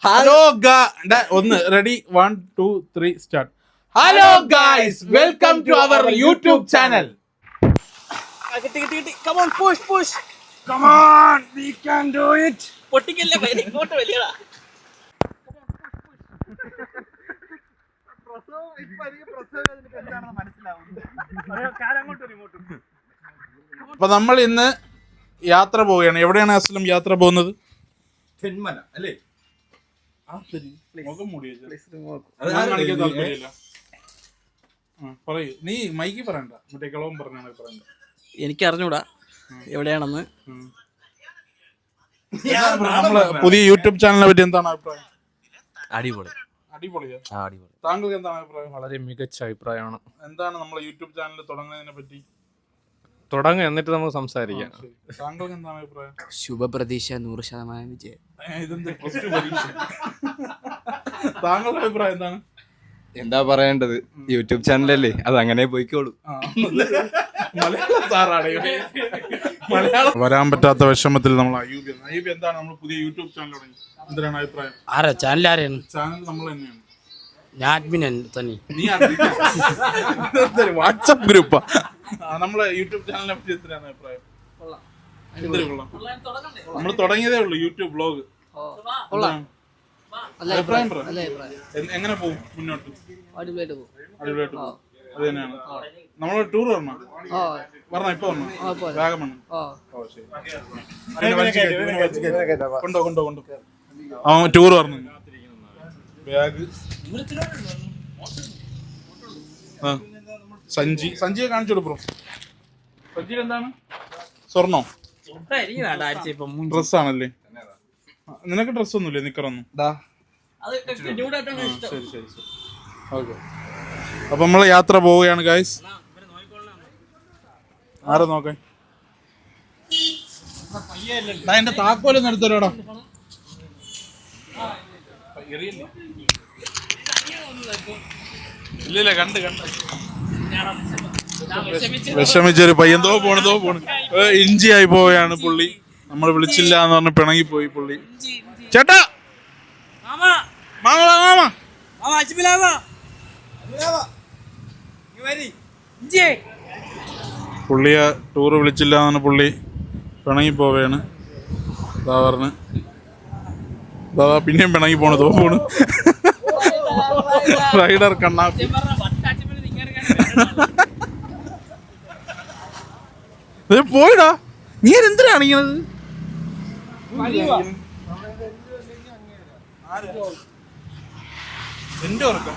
Hello ഒന്ന് ready 1 2 3 start. Hello guys, welcome to our YouTube channel. Come on, push. Come on, we can do it. പൊട്ടിക്കല്ലേ വൈരി ഇങ്ങോട്ട് വലിയടാ. അപ്പൊ നമ്മൾ ഇന്ന് യാത്ര പോവുകയാണ്. എവിടെയാണ് അസ്ലം യാത്ര പോകുന്നത്? തെന്മല അല്ലേ? പറയൂ, നീ മൈക്ക് പറയണ്ട, മറ്റേ കളവും പറഞ്ഞാണ് പറയണ്ട. എനിക്ക് അറിഞ്ഞൂടാ എവിടെയാണെന്ന്. നമ്മള് പുതിയ യൂട്യൂബ് ചാനലിനെ പറ്റി എന്താണ് അഭിപ്രായം? അടിപൊളി. അടിപൊളിയാ. താങ്കൾക്ക് എന്താണ് അഭിപ്രായം? വളരെ മികച്ച അഭിപ്രായമാണ്. എന്താണ് നമ്മളെ യൂട്യൂബ് ചാനൽ തുടങ്ങുന്നതിനെ പറ്റി? തുടങ്ങുക, എന്നിട്ട് നമുക്ക് സംസാരിക്കാം. താങ്കൾക്ക് എന്താണ് അഭിപ്രായം? ശുഭപ്രതീക്ഷ 100% വിജയം. ഇതെന്ത് പ്ലസ് ടു പരീക്ഷ? താങ്കളുടെ അഭിപ്രായം എന്താണ്? എന്താ പറയേണ്ടത്, യൂട്യൂബ് ചാനലല്ലേ, അത് അങ്ങനെ പോയിക്കോളൂ. വരാൻ പറ്റാത്ത വിഷമത്തിൽ നമ്മൾ അയ്യൂബ് എന്താണ് നമ്മൾ പുതിയ യൂട്യൂബ് ചാനൽ തുടങ്ങി, എന്തിനാണ് അഭിപ്രായം? ചാനൽ നമ്മൾ തന്നെയാണ്. ഞാൻ അഡ്മിൻ തന്നെ. നീ വാട്സപ്പ് ഗ്രൂപ്പാ നമ്മളെ യൂട്യൂബ് ചാനലിനെ പറ്റി എന്തിനാണ് അഭിപ്രായം? എന്തൊരു കൊള്ളാം, നമ്മൾ തുടങ്ങിയതേ ഉള്ളൂ യൂട്യൂബ് ബ്ലോഗ്. അഭിപ്രായം പറ, എങ്ങനെ പോകും മുന്നോട്ട്? അടിപൊളിയായിട്ട് പോകും. അത് തന്നെയാണ്. നമ്മൾ ടൂർ പറഞ്ഞോ? ഇപ്പൊ പറഞ്ഞോ വാഗമൺ? കൊണ്ടോ അവൻ ടൂർ പറഞ്ഞു. ബാഗ് സഞ്ചിയെ കാണിച്ചു കൊടുക്കും. സഞ്ചിയിൽ എന്താണ്? സ്വർണ്ണോ? ഡ്രസ്സാണല്ലേ? നിനക്ക് ഡ്രസ്സൊന്നുമില്ലേ? നിക്കറൊന്നും? ശരി. ഓക്കെ, അപ്പൊ നമ്മള് യാത്ര പോവുകയാണ് ഗൈസ്. ആരെ നോക്കാൻ? എന്റെ താക്കോലൊന്നും എടുത്തോടാ. ഇല്ല കണ്ട് വിഷമിച്ചൊരു പയ്യൻ തോ പോണ് ഇഞ്ചിയായി പോവുകയാണ് പുള്ളി. നമ്മൾ വിളിച്ചില്ല എന്ന് പറഞ്ഞ് പിണങ്ങിപ്പോയി പുള്ളി. ചേട്ടാ, പുള്ളിയെ ടൂറ് വിളിച്ചില്ല എന്ന് പുള്ളി പിണങ്ങിപ്പോവുകയാണ്. പറഞ്ഞ് പിന്നെയും പിണങ്ങി പോണ് റൈഡർ കണ്ണാപ്പി. പോയിടാ, നീ എന്തിനാണ് ഇങ്ങനത്? എന്റെ ഉറക്കം.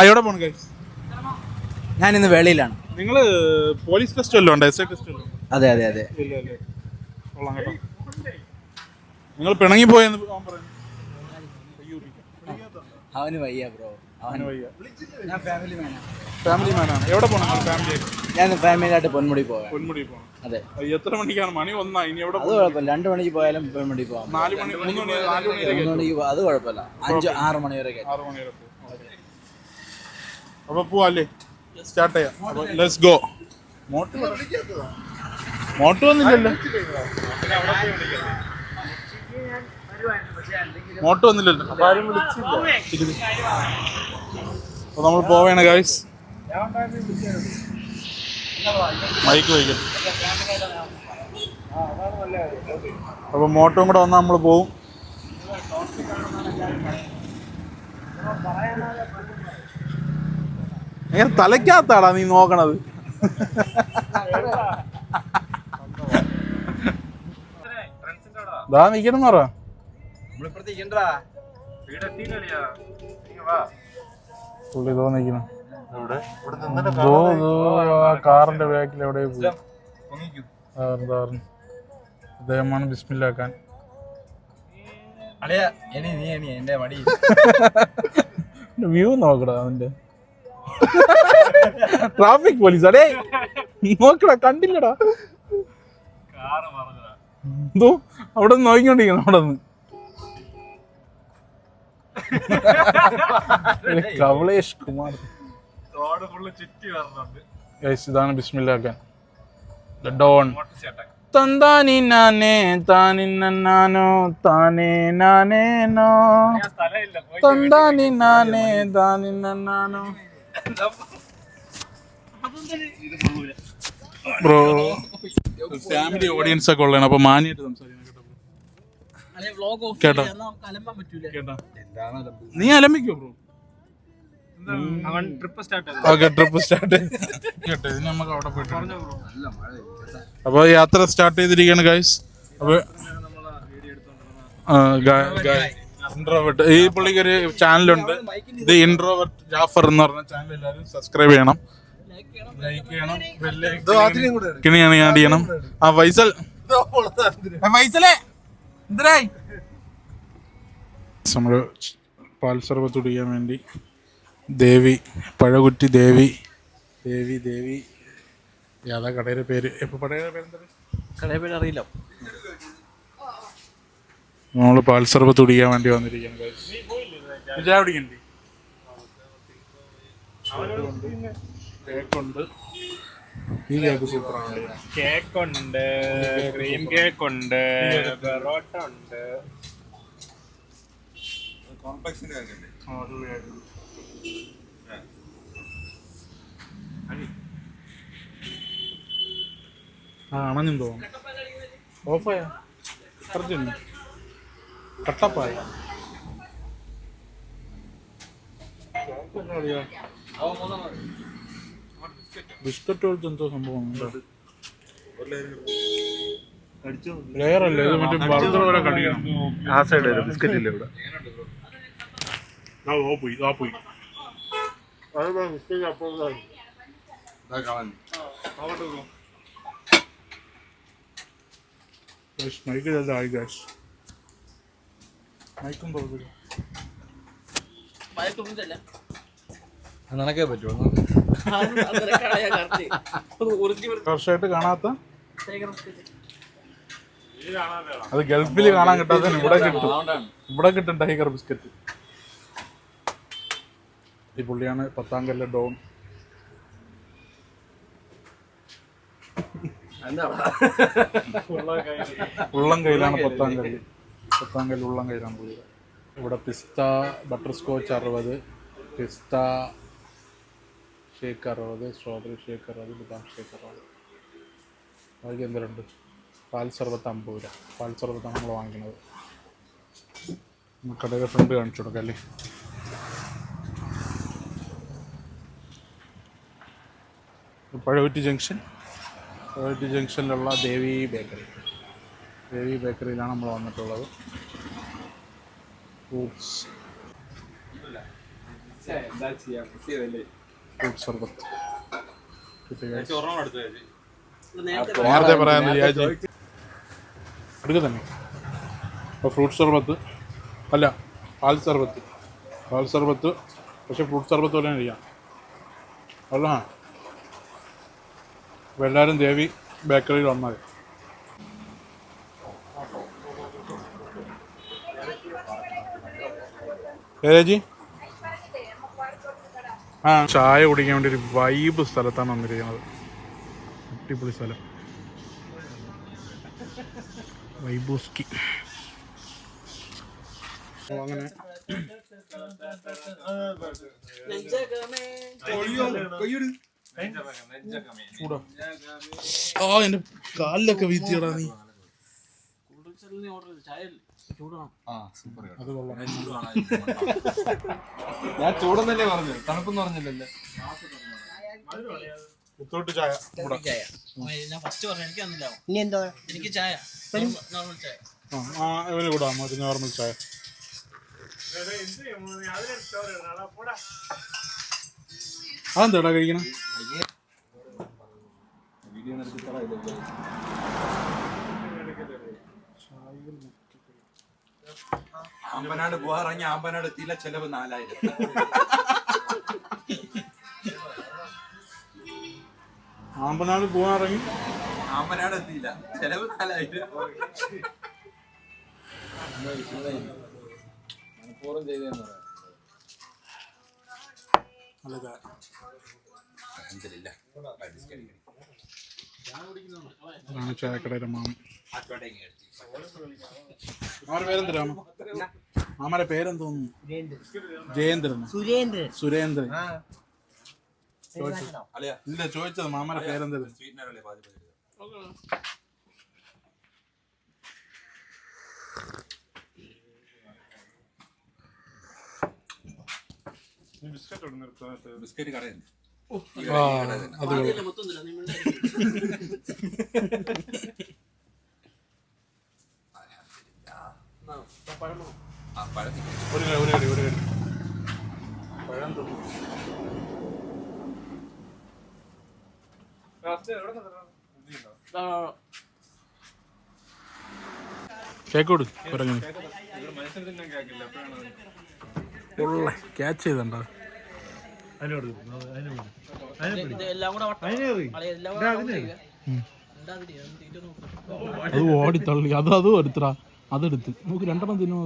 എവിടെ പോണു ഗൈസ്? ഞാൻ ഇന്ന് വേളയിലാണ്. നിങ്ങള് പോലീസ് ടെസ്റ്റ് വല്ലതും ഉണ്ടോ? എസ് ഐ ടെസ്റ്റ് വല്ലതും? അതെ. ഇല്ല. കൊള്ളാം കേട്ടോ. നിങ്ങൾ പിണങ്ങി പോയെന്ന് അവന് വയ്യ ബ്രോ. അവന് വയ്യ. ഞാൻ ഫാമിലി മാനാണ്. എവിടെ പോകണം ഫാമിലി? ഞാൻ ഫാമിലിയായിട്ട് പൊന്മുടി പോകാം. അതെ. എത്ര മണിക്കാണ്? മണി 1 ഇനി എവിടെ? അത് കുഴപ്പമില്ല, 2 മണിക്ക് പോയാലും പൊന്മുടി പോകാം. 4 മണി 3 മണി അത് കുഴപ്പമില്ല. 5-6 മണി വരെ. 6 മണി വരെ. അപ്പൊ പോവാല്ലേ? സ്റ്റാർട്ട് ചെയ്യാം. അപ്പൊ ലെറ്റ്സ് ഗോ. മോട്ട് വന്നില്ലല്ലോ. മോട്ട് വന്നില്ലല്ലോ. അപ്പൊ നമ്മൾ പോവേണ് ഗൈസ്. മൈക്ക് വയ്ക്കും. അപ്പൊ മോട്ടും കൂടെ വന്നാൽ നമ്മൾ പോവും. എങ്ങനെ തലയ്ക്കകത്താടാ നീ നോക്കണത്? ദാ നിക്കണം പറ. പുള്ളി തോന്നിക്കണം. കാറിന്റെ ബാക്കിൽ എവിടെ പോയി? അദ്ദേഹമാണ് ബിസ്മില്ലാക്കാൻ. വ്യൂ നോക്കടാ അവന്റെ. ട്രാഫിക് പോലീസ് അടേ നോക്കടാ, കണ്ടില്ലടാ. എന്തോ അവിടെ നിന്ന് നോക്കിക്കൊണ്ടിരിക്കണം. അവിടെ നിന്ന് കവളേഷ് കുമാർ. ഇതാണ് ബിസ്മില്ലാക്കാൻ. ഡോൺ. തന്താനി നാനേ താനി നാനോ താനേ നാനേനോ തന്താനി നാനേ താനി നാനോ. ബ്രോ ഫാമിലി ഓഡിയൻസ് ഒക്കെ ഉള്ളതാണ്, അപ്പൊ മാനിയായിട്ട് സംസാരിക്കണം കേട്ടോ. കേട്ടോ നീ അലമ്പിക്കോ bro? Trip start okay trip start കേട്ടോ. ഇതിന് നമുക്ക് അവിടെ പോയിട്ട് അപ്പോൾ യാത്ര സ്റ്റാർട്ട് ചെയ്തിരിക്കുകയാണ് ഗൈസ്. അപ്പോൾ ഇൻട്രോവേർട്ട് ഈ പുള്ളിക്ക് ഒരു ചാനലുണ്ട്, ഇത് ഇൻട്രോവേർട്ട് ജാഫർ എന്ന് പറഞ്ഞ ചാനൽ. എല്ലാവരും സബ്സ്ക്രൈബ് ചെയ്യണം, ലൈക്ക് ചെയ്യണം, കിണിയാണ് ആഡ് ചെയ്യണം. ആ ഫൈസലേ എന്തരായി നമ്മൾ പാൽ സർബത്ത് കുടിക്കാൻ വേണ്ടി ദേവി പഴകുറ്റി ദേവി ദേവി ദേവി യാതാ കടയുടെ പേര് ഇപ്പൊ കടയുടെ പേര് അറിയില്ല. നമ്മൾ പാൽ സർബത്ത് കുടിക്കാൻ വേണ്ടി വന്നിരിക്കുകയാണ്. ചായ കുടിക്കണ്ടേ? കേക്കുണ്ട്, ഈ കേക്ക് സൂപ്പറാണ്. കേക്കുണ്ട്, ക്രീം കേക്കുണ്ട്, പൊറോട്ട ഉണ്ട്. അണഞ്ഞും തോന്നുന്നു. ഓഫായ കട്ടപ്പായ ബിസ്ക്കറ്റ് പോലത്തെ എന്തോ സംഭവം ലെയറല്ലേ ഇത്, മറ്റേ ബർഗർ പോലെ കടിക്കണം. ആ സൈഡ് ബിസ്ക്കറ്റ് ഇല്ല ഇവിടെ. പോയി മൈക്ക് ആയി ഗാസ്. മൈക്കും തുറക്കില്ല. നിനക്കേ പറ്റുമോ? വർഷമായിട്ട് കാണാത്ത, അത് ഗൾഫിൽ കാണാൻ കിട്ടാത്ത ഇവിടെ കിട്ടും. ഇവിടെ കിട്ടും ടൈഗർ ബിസ്ക്കറ്റ്. ഈ പുള്ളിയാണ് 10ാം കല്ല് ഡോൺ. ഉള്ളം കയ്യിലാണ് 10ാം കല്ല്. 10ാം കല്ല് ഉള്ളം കയ്യിലാണ് പുള്ളി. ഇവിടെ പിസ്ത ബട്ടർ സ്കോച്ച് 60, പിസ്ത ഷേക്ക് 60, സ്ട്രോബെറി ഷേക്ക് 60, ബദാം ഷേക്ക് 60. ബാക്കി എന്തെങ്കിലും പാൽ സർബത്ത് 50 രൂപ. പാൽ സർബത്താണ് നമ്മൾ വാങ്ങിക്കുന്നത്. കടയുടെ ഫ്രണ്ട് കാണിച്ചു കൊടുക്കാം അല്ലേ. പഴകുറ്റി ജംഗ്ഷനിലുള്ള ദേവി ബേക്കറിയിലാണ് നമ്മൾ വന്നിട്ടുള്ളത്. ഫ്രൂട്ട്സ് സർബത്ത് നേരത്തെ പറയാമെന്ന് വിചാരിച്ചു എടുക്കുക തന്നെ. അപ്പോൾ ഫ്രൂട്ട് സർബത്ത് അല്ല പാൽ സർബത്ത് പക്ഷെ ഫ്രൂട്ട് സർബത്ത് പോലെ ഇരിക്കാം അല്ല. അപ്പോൾ എല്ലാവരും ദേവി ബേക്കറിയിൽ വന്നാൽ ചേച്ചി ചായ കുടിക്കാൻ വേണ്ടി ഒരു വൈബ് സ്ഥലത്താണ് വന്നിരിക്കുന്നത്. അടിപൊളി സ്ഥലം, വൈബൂസ്കി. അങ്ങനെ എന്റെ കാലിലൊക്കെ വീത്തിയടാ നീ. അത് കൊള്ളാം. ഞാൻ ചൂടെന്നല്ലേ പറഞ്ഞു, തണുപ്പെന്ന് പറഞ്ഞില്ലല്ലോ. വിത്തോട്ട് ചായ. ഇവന് കൂടാ മതി നോർമൽ ചായ. അതെന്താടാ കഴിക്കണം? ആമ്പനാട് പോകാറങ്ങി ആമ്പനാട് എത്തിയില്ല, ചെലവ് 4000. ആമ്പനാട് പോകാറങ്ങി ആമ്പനാട് എത്തിയില്ല, ചെലവ് 4000. അതാണ് ചായക്കടയുടെ മാമൻ. മാമന്റെ പേരെന്തരാ? മാമന്റെ പേരെന്തോന്നു? ജയേന്ദ്രൻ. സുരേന്ദ്രൻ. ഇല്ല, ചോദിച്ചത് മാമന്റെ പേരെന്തരാ? ബിസ്ക്കറ്റ് കടയുണ്ട്. അത് കേക്കോട് ക്യാച്ച് ചെയ്തണ്ട. അത് ഓടിത്തള്ളി. അതും എടുത്തടാ. അതെടുത്ത് നമുക്ക് 2 തിന്നോ.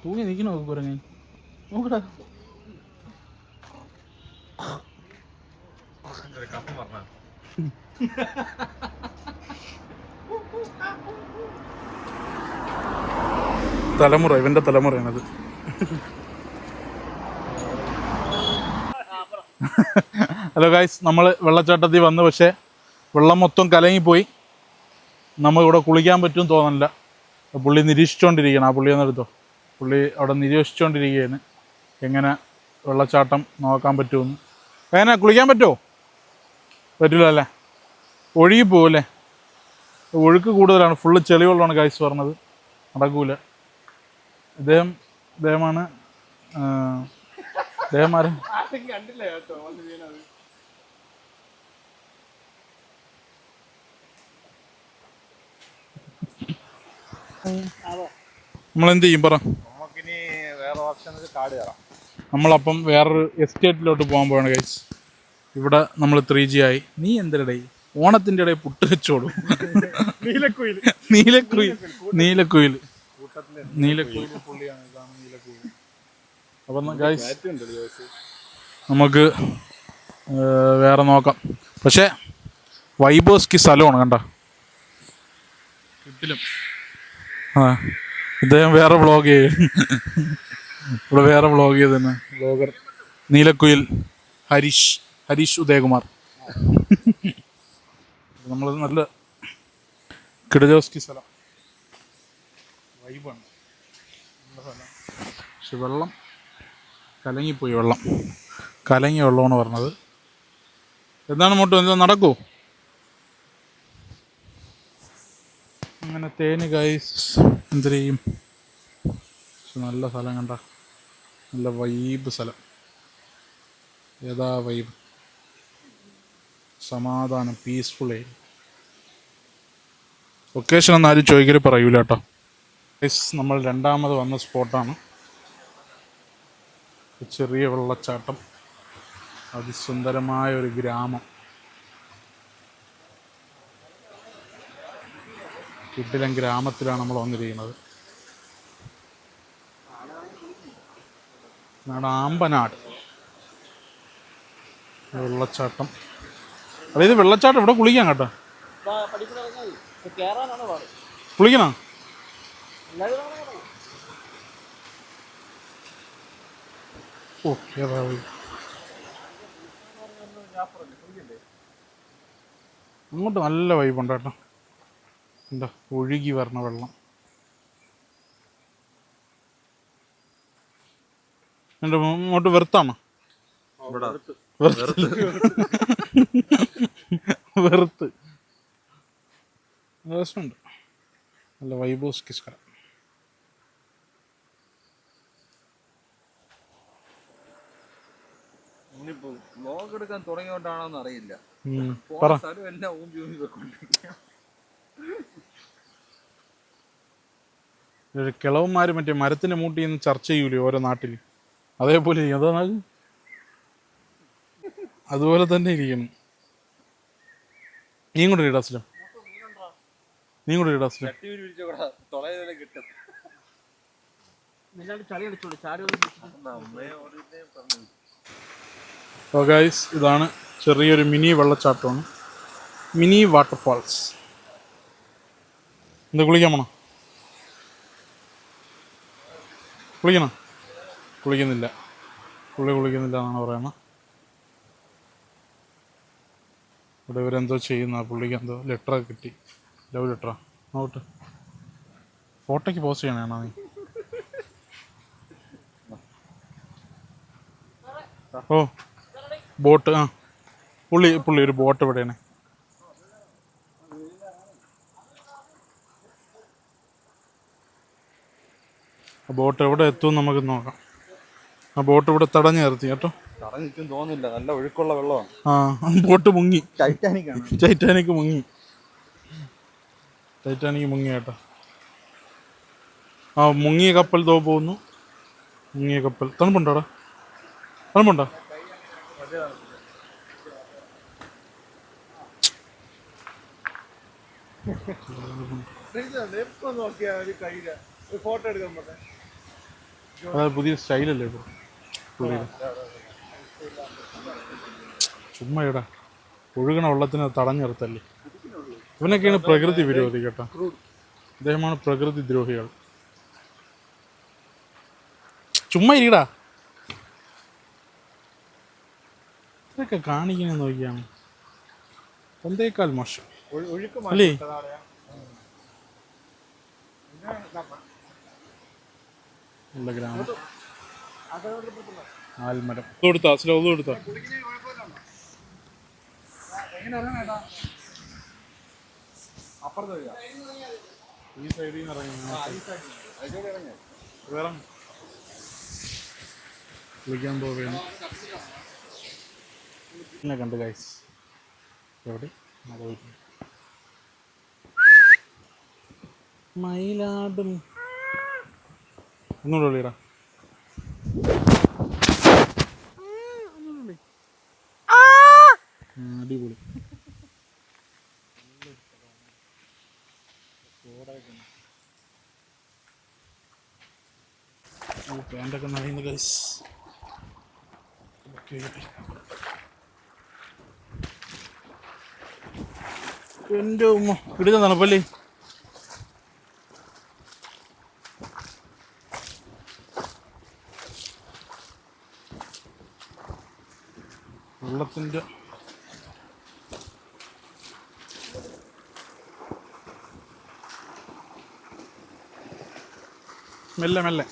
തൂങ്ങി നിൽക്കണോ കുരങ്ങ? നോക്കടാ. തലമുറ, ഇവന്റെ തലമുറയാണത്. ഹലോ ഗൈസ്, നമ്മൾ വെള്ളച്ചാട്ടത്തിൽ വന്നു. പക്ഷേ വെള്ളം മൊത്തം കലങ്ങിപ്പോയി. നമുക്കിവിടെ കുളിക്കാൻ പറ്റും തോന്നണില്ല. പുള്ളി നിരീക്ഷിച്ചുകൊണ്ടിരിക്കുകയാണ്. ആ പുള്ളി ഒന്നെടുത്തോ. പുള്ളി അവിടെ നിരീക്ഷിച്ചുകൊണ്ടിരിക്കുകയാണ് എങ്ങനെ വെള്ളച്ചാട്ടം നോക്കാൻ പറ്റുമെന്ന്. എങ്ങനെ കുളിക്കാൻ പറ്റുമോ? പറ്റില്ല അല്ലേ? ഒഴുകി പോവല്ലേ? ഒഴുക്ക് കൂടുതലാണ്. ഫുള്ള് ചെളി വെള്ളമാണ് ഗൈസ് പറഞ്ഞത്. നടക്കൂല. ഇദ്ദേഹമാണ് ആരും കണ്ടില്ല കേട്ടോ. നമ്മളെന്ത് ചെയ്യും പറ? നമുക്കിനി വേറെ ഓപ്ഷൻ കാട് കയറാം. നമ്മളപ്പം വേറൊരു എസ്റ്റേറ്റിലോട്ട് പോകാൻ പോവാണ് ഗൈസ്. ഇവിടെ നമ്മൾ 3G ആയി. നീ എന്തിടെ ഓണത്തിൻ്റെ ഇടയിൽ പുട്ട് വെച്ചോളൂ. നീലക്കുയിൽ പുള്ളിയാണ്. ഇതാണ് നീലക്കുയിൽ. അപ്പം ഗൈസ് നമുക്ക് വേറെ നോക്കാം. പക്ഷേ വൈബോസ്കി സ്ഥലമാണ് കണ്ട. കിട്ടിലും ഇദ്ദേഹം വേറെ വ്ളോഗ് ചെയ്യും. ഇവിടെ വേറെ വ്ളോഗ് ചെയ്തന്നെ വ്ളോഗർ നീലക്കുയിൽ ഹരീഷ് ഉദയകുമാർ. നമ്മൾ നല്ല കിടജോസ്കി സ്ഥലം, വൈബാണ്, നല്ല സ്ഥലം. പക്ഷെ വെള്ളം കലങ്ങിപ്പോയി. കലങ്ങിയ വെള്ളമാണ് പറഞ്ഞത്. എന്താണ് മോട്ടോ? എന്താ നടക്കൂ? അങ്ങനെ തേന് ഗൈസ് എന്ത് ചെയ്യും? നല്ല സ്ഥലം കണ്ട, നല്ല വൈബ് സ്ഥലം. ഏതാ വൈബ്? സമാധാനം, പീസ്ഫുൾ ഏരിയ. ലൊക്കേഷൻ ഒന്നും ആരും ചോദിക്കല് പറയൂല കേട്ടോ. ഗൈസ് നമ്മൾ 2ാമത് വന്ന സ്പോട്ടാണ്. ചെറിയ വെള്ളച്ചാട്ടം, അതിസുന്ദരമായ ഒരു ഗ്രാമം. കിടിലൻ ഗ്രാമത്തിലാണ് നമ്മൾ വന്നിരിക്കുന്നത്. ആമ്പനാട് വെള്ളച്ചാട്ടം. അതായത് വെള്ളച്ചാട്ടം ഇവിടെ കുളിക്കാം കേട്ടോ. കുളിക്കണോ? ഓ ഏതാ അങ്ങോട്ട് നല്ല വൈബുണ്ട് കേട്ടോ. എന്താ ഒഴുകി വരണ വെള്ളം. എൻ്റെ ഇങ്ങോട്ട് വെറുത്താണോ? വെറുത്ത് രസമുണ്ട്. നല്ല വൈബോസ്കി സ്ഥലം. വ്ലോഗ് എടുക്കാൻ തുടങ്ങിയോണ്ടാണോന്ന് അറിയില്ല. കിളവന്മാര് മറ്റേ മരത്തിന്റെ മൂട്ടി നിന്ന് ചർച്ച ചെയ്യൂലേ ഓരോ നാട്ടിൽ, അതേപോലെ അതാണ്. അതുപോലെ തന്നെ ഇരിക്കണം. നീയും കൂടെ ഇടാ അസ്ലം, നീയും കൂടെ ഇടാ അസ്ലം. കിട്ടും. ഓ ഗൈസ്, ഇതാണ് ചെറിയൊരു മിനി വെള്ളച്ചാട്ടമാണ്, മിനി വാട്ടർഫാൾസ്. എന്താ കുളിക്കാൻ പോണോ? കുളിക്കണം? കുളിക്കുന്നില്ല, കുളിക്കുന്നില്ല എന്നാണ് പറയുന്നത്. ഇവിടെ ഇവരെന്തോ ചെയ്യുന്ന, പുള്ളിക്ക് എന്തോ ലെറ്ററൊക്കെ കിട്ടി, ലവ് ലെറ്ററാ. നോട്ട് ഫോട്ടോയ്ക്ക് പോസ്റ്റ് ചെയ്യണേണോ നീ? ഓ ബോട്ട്, ആ പുള്ളി ഒരു ബോട്ട് ഇവിടെയാണ്. ആ ബോട്ട് എവിടെ എത്തും നമുക്ക് നോക്കാം. ആ ബോട്ട് ഇവിടെ തടഞ്ഞു നിർത്തി കേട്ടോ. കറങ്ങിക്കും തോന്നുന്നില്ല, നല്ല ഒഴുക്കുള്ള വെള്ളമാണ്. ആ ബോട്ട് മുങ്ങി, ടൈറ്റാനിക് ആണ്. ടൈറ്റാനിക് മുങ്ങി കേട്ടോ. ആ മുങ്ങിയ കപ്പൽ തോ പോകുന്നു, മുങ്ങിയ കപ്പൽ. തണുപ്പുണ്ടോടാ? തണുപ്പുണ്ടോ? ഫോട്ടോ എടുക്കാൻ പറ്റേ. അതായത് പുതിയ സ്റ്റൈലല്ലേ ഇപ്പോൾ പുള്ളിയുടെ. ചുമ്മാ ഇടാ, ഒഴുകണ വെള്ളത്തിന് തടഞ്ഞു നിർത്തല്ലേ. ഇവനൊക്കെയാണ് പ്രകൃതി വിരോധി കേട്ടോ. അദ്ദേഹമാണ് പ്രകൃതി ദ്രോഹികൾ. ചുമ്മാ ഇരിക്കടാ, ഇതൊക്കെ കാണിക്കുന്ന നോക്കിയാണ് എന്തേക്കാൾ മോശം അല്ലേ? നല്ല ഗ്രാമം, ആൽമരം. കൊടുത്താ സ്ലോ കൊടുത്താ? ഈ സൈഡിൽ നിന്ന് ഇറങ്ങി വേറെ വിളിക്കാൻ പോവുകയാണ്. എന്നെ കണ്ട് ഗൈസ്, എവിടെ മയിലാടും. ഒന്നുകൂടെ വിളിയടാ. അടിപൊളി. പാൻ്റൊക്കെ നനയുന്നു ഗൈസ്. എൻ്റെ ഉമ്മ ഇടുന്ന തണുപ്പല്ലേ. വെള്ളത്തിൻ്റെ മെല്ലെ മെല്ലെ.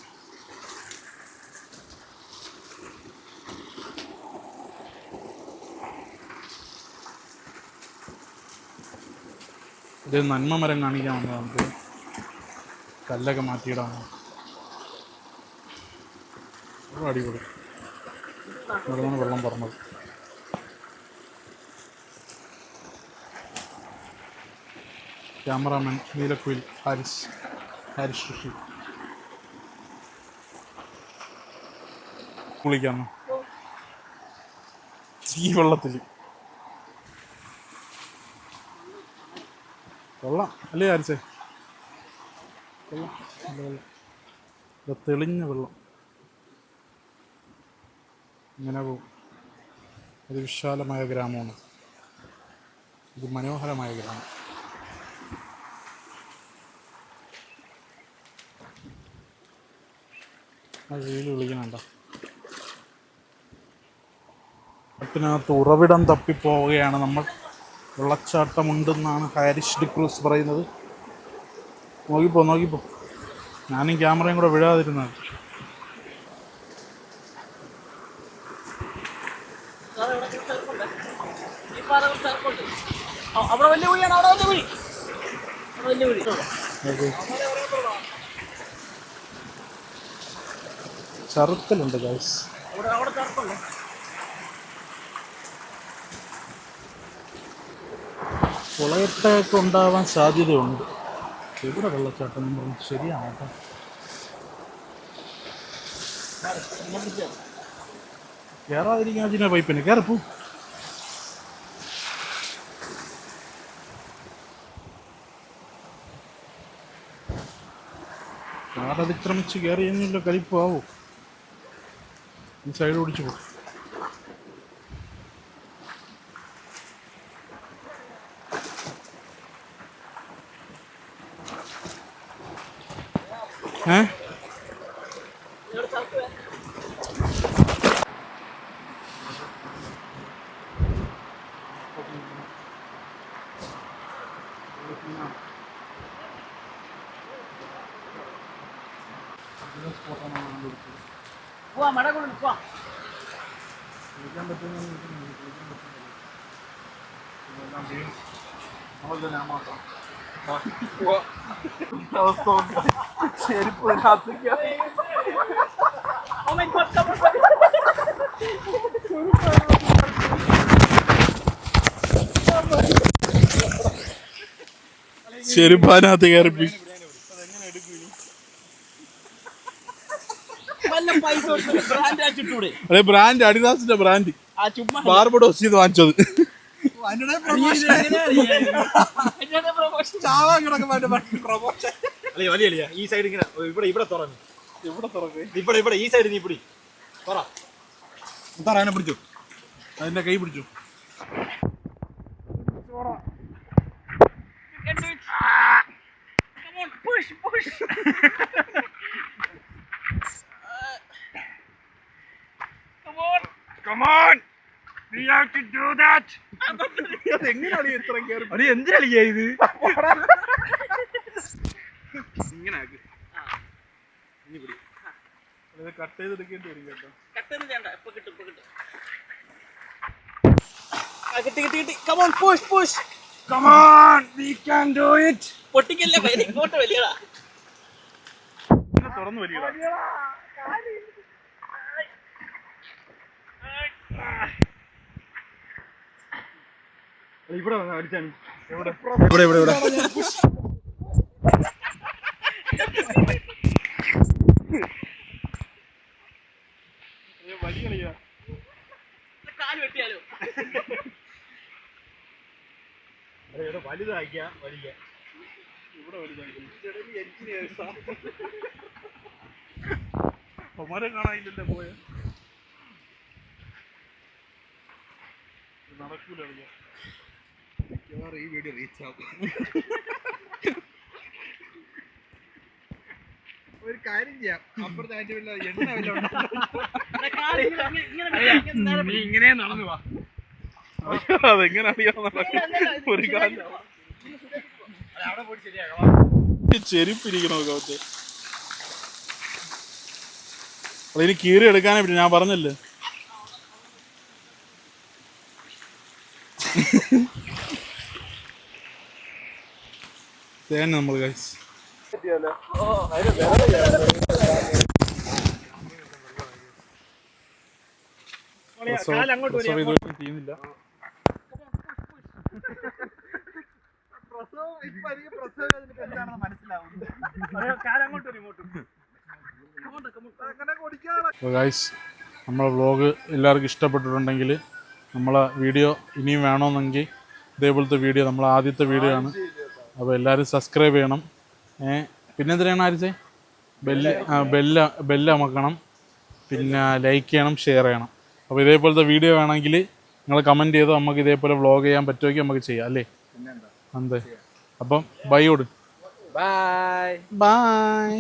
ഇത് നന്മ മരം കാണിക്കാൻ വന്നത്, നമുക്ക് കല്ലൊക്കെ മാറ്റിയിടാൻ. അടിപൊളി. അവിടെയാണ് വെള്ളം പറഞ്ഞത്. ക്യാമറാമാൻ നീലക്കുയിൽ ഹാരിസ് ഋഷി. കുളിക്കാന്ന് ഈ വെള്ളത്തിൽ വെള്ളം അല്ലേ ഹാരിസേ? വെള്ളം നല്ല വെള്ളം, ഇത് തെളിഞ്ഞ വെള്ളം. ഇങ്ങനെ പോവും. ഇത് വിശാലമായ ഗ്രാമമാണ്, ഇത് മനോഹരമായ ഗ്രാമം. ആ വെയിൽ വിളിക്കണുണ്ടോ? അതിനകത്ത് ഉറവിടം തപ്പിപ്പോവുകയാണ് നമ്മൾ. വെള്ളച്ചാട്ടമുണ്ടെന്നാണ് ഹാരിസ് ഡിക്രൂസ് പറയുന്നത്. നോക്കിപ്പോ, ഞാനും ക്യാമറയും കൂടെ വിടാതിരുന്നത്. ചറുക്കലുണ്ട് ഗൈസ്. കുളയട്ടയൊക്കെ ഉണ്ടാവാൻ സാധ്യതയുണ്ട്. ഇവിടെ വെള്ളച്ചാട്ടം എന്ന് പറഞ്ഞാൽ ശരിയാണ് കേട്ടോ. കയറാതിരിക്കാൻ പൈപ്പിന് കയറിപ്പോ. കാടതിക്രമിച്ച് കയറി കഴിഞ്ഞല്ലോ കളിപ്പാവോ ഈ സൈഡ് ഓടിച്ചു പോകും. ചെരുപ്പാനകത്ത് കയറിപ്പി അതെ ബ്രാൻഡ് അഡിദാസിന്റെ ബ്രാൻഡ് ബാർബഡോസ് ചെയ്ത് വാങ്ങിച്ചത്. ഈ സൈഡ് ഇങ്ങനെ ഇവിടെ തുറന്നു ഇവിടെ ഈ സൈഡ് നീ പിടി പറ പിടിച്ചു അതിന്റെ കൈ പിടിച്ചു. എന്തിനാ ഇത് കട്ട് ചെയ്തെടുക്കേണ്ടി വരും കേട്ടോ. തുറന്നു വലിയടാ. ഇവിടെ അടിച്ചാണ് ഇവിടെ വലിയ കളിയാ. വലുതാക്കിയ വലിയ ഇവിടെ വലുതാക്കി ഒമാരെ കാണാനില്ലല്ലേ പോയ നടക്കൂല കളിയാ. ഈ വീഡിയോ റീച്ച് ആവും. ഒരു കാര്യം ചെയ്യാം, അപ്പുറത്തെ ആയിട്ട് എണ്ണ നീ ഇങ്ങനെ നടന്നു വാ. അതെങ്ങനെ അറിയാവുന്ന ഒരു കാര്യം അവിടെ പോയി ശരിയാക്കാം. ചെരുപ്പിരിക്കണോ കോച്ച്? അതിന് കീറി എടുക്കാനേ പറ്റും, ഞാൻ പറഞ്ഞല്ലേ. തേങ്ങ നമ്മൾ കഴിച്ച് ചെയ്യുന്നില്ല. അപ്പോൾ ഗൈസ്, നമ്മളെ വ്ളോഗ് എല്ലാവർക്കും ഇഷ്ടപ്പെട്ടിട്ടുണ്ടെങ്കിൽ നമ്മളെ വീഡിയോ ഇനിയും വേണമെന്നെങ്കിൽ ഇതേപോലത്തെ വീഡിയോ നമ്മളെ ആദ്യത്തെ വീഡിയോ ആണ്. അപ്പോൾ എല്ലാവരും സബ്സ്ക്രൈബ് ചെയ്യണം. പിന്നെ എന്തിനാണ് ആരിച്ചേ ബെല്ല് അമക്കണം, പിന്നെ ലൈക്ക് ചെയ്യണം, ഷെയർ ചെയ്യണം. അപ്പോൾ ഇതേപോലത്തെ വീഡിയോ വേണമെങ്കിൽ നിങ്ങൾ കമൻറ്റ് ചെയ്തോ, നമുക്ക് ഇതേപോലെ വ്ളോഗ് ചെയ്യാൻ പറ്റുമെങ്കിൽ നമുക്ക് ചെയ്യാം അല്ലേ? അതെ. അപ്പം ബൈ ഓട്. Bye bye.